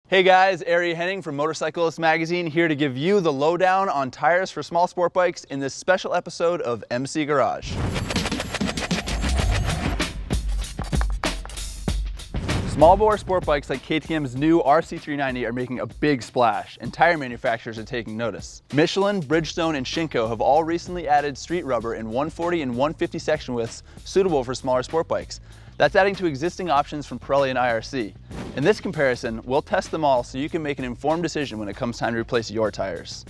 Hey guys, Ari Henning from Motorcyclist Magazine here to give you the lowdown on tires for small sport bikes in this special episode of MC Garage. Small bore sport bikes like KTM's new RC390 are making a big splash, and tire manufacturers are taking notice. Michelin, Bridgestone, and Shinko have all recently added street rubber in 140 and 150 section widths suitable for smaller sport bikes. That's adding to existing options from Pirelli and IRC. In this comparison, we'll test them all so you can make an informed decision when it comes time to replace your tires.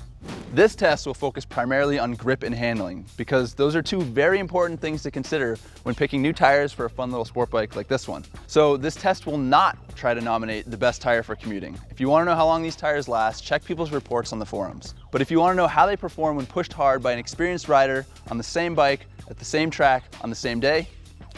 This test will focus primarily on grip and handling, because those are two very important things to consider when picking new tires for a fun little sport bike like this one. So this test will not try to nominate the best tire for commuting. If you want to know how long these tires last, check people's reports on the forums. But if you want to know how they perform when pushed hard by an experienced rider on the same bike, at the same track, on the same day,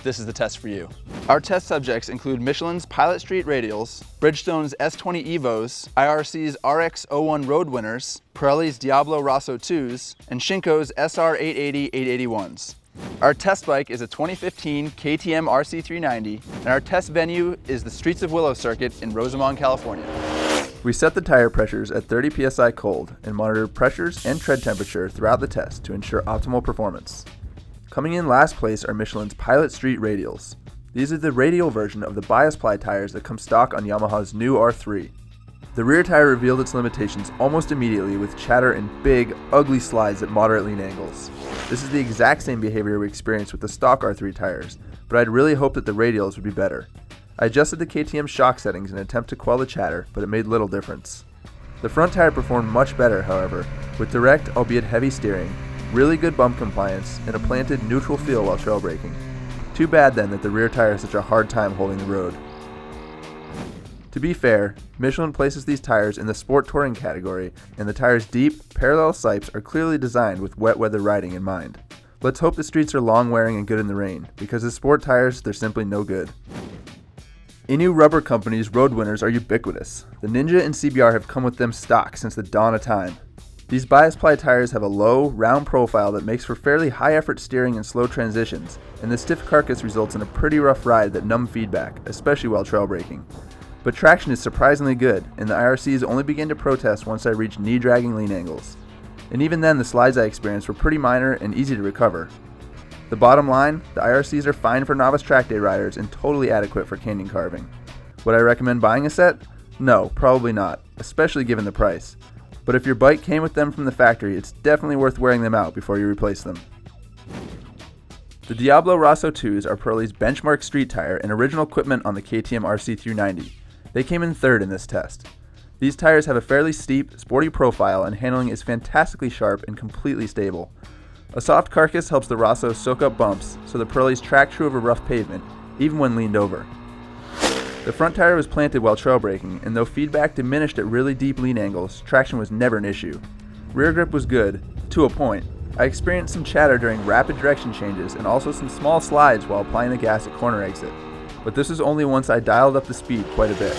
this is the test for you. Our test subjects include Michelin's Pilot Street Radials, Bridgestone's S20 Evos, IRC's RX01 Road Winners, Pirelli's Diablo Rosso IIs, and Shinko's SR 880 881s. Our test bike is a 2015 KTM RC390, and our test venue is the Streets of Willow circuit in Rosamond, California. We set the tire pressures at 30 psi cold and monitor pressures and tread temperature throughout the test to ensure optimal performance. Coming in last place are Michelin's Pilot Street Radials. These are the radial version of the bias ply tires that come stock on Yamaha's new R3. The rear tire revealed its limitations almost immediately with chatter and big, ugly slides at moderate lean angles. This is the exact same behavior we experienced with the stock R3 tires, but I'd really hoped that the radials would be better. I adjusted the KTM shock settings in an attempt to quell the chatter, but it made little difference. The front tire performed much better, however, with direct, albeit heavy steering, really good bump compliance, and a planted neutral feel while trail braking. Too bad then that the rear tire has such a hard time holding the road. To be fair, Michelin places these tires in the sport touring category, and the tire's deep, parallel sipes are clearly designed with wet weather riding in mind. Let's hope the streets are long wearing and good in the rain, because as sport tires, they're simply no good. Inu Rubber Company's Road Winners are ubiquitous. The Ninja and CBR have come with them stock since the dawn of time. These bias ply tires have a low, round profile that makes for fairly high effort steering and slow transitions, and the stiff carcass results in a pretty rough ride that numb feedback, especially while trail braking. But traction is surprisingly good, and the IRCs only began to protest once I reached knee-dragging lean angles. And even then, the slides I experienced were pretty minor and easy to recover. The bottom line, the IRCs are fine for novice track day riders and totally adequate for canyon carving. Would I recommend buying a set? No, probably not, especially given the price. But if your bike came with them from the factory, it's definitely worth wearing them out before you replace them. The Diablo Rosso IIs are Pirelli's benchmark street tire and original equipment on the KTM RC390. They came in third in this test. These tires have a fairly steep, sporty profile, and handling is fantastically sharp and completely stable. A soft carcass helps the Rosso soak up bumps, so the Pirellis track true over rough pavement, even when leaned over. The front tire was planted while trail braking, and though feedback diminished at really deep lean angles, traction was never an issue. Rear grip was good, to a point. I experienced some chatter during rapid direction changes and also some small slides while applying the gas at corner exit, but this was only once I dialed up the speed quite a bit.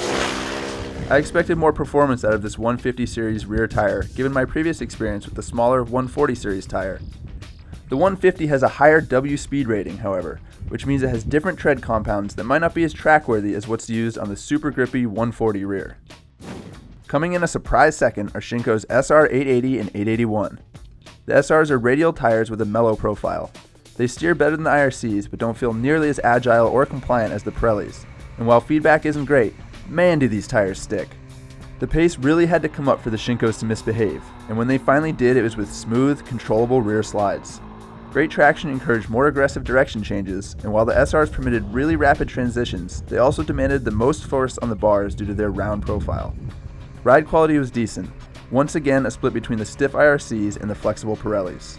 I expected more performance out of this 150 series rear tire, given my previous experience with the smaller 140 series tire. The 150 has a higher W speed rating, however, which means it has different tread compounds that might not be as track-worthy as what's used on the super grippy 140 rear. Coming in a surprise second are Shinko's SR 880 and 881. The SRs are radial tires with a mellow profile. They steer better than the IRCs, but don't feel nearly as agile or compliant as the Pirellis. And while feedback isn't great, man do these tires stick. The pace really had to come up for the Shinkos to misbehave, and when they finally did, it was with smooth, controllable rear slides. Great traction encouraged more aggressive direction changes, and while the SRs permitted really rapid transitions, they also demanded the most force on the bars due to their round profile. Ride quality was decent, once again a split between the stiff IRCs and the flexible Pirellis.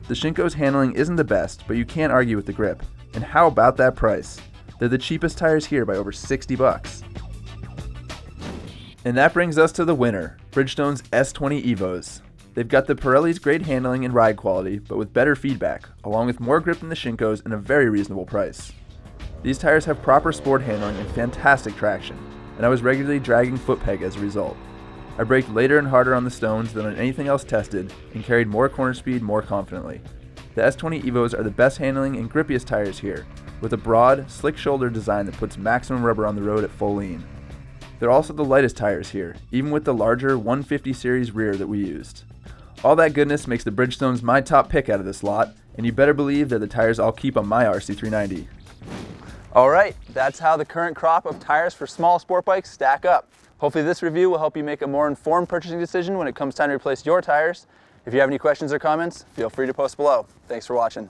The Shinko's handling isn't the best, but you can't argue with the grip. And how about that price? They're the cheapest tires here by over $60. And that brings us to the winner, Bridgestone's S20 Evos. They've got the Pirelli's great handling and ride quality, but with better feedback, along with more grip than the Shinkos and a very reasonable price. These tires have proper sport handling and fantastic traction, and I was regularly dragging foot peg as a result. I braked later and harder on the stones than on anything else tested, and carried more corner speed more confidently. The S20 Evos are the best handling and grippiest tires here, with a broad, slick shoulder design that puts maximum rubber on the road at full lean. They're also the lightest tires here, even with the larger 150 series rear that we used. All that goodness makes the Bridgestones my top pick out of this lot, and you better believe they're the tires I'll keep on my RC390. Alright, that's how the current crop of tires for small sport bikes stack up. Hopefully this review will help you make a more informed purchasing decision when it comes time to replace your tires. If you have any questions or comments, feel free to post below. Thanks for watching.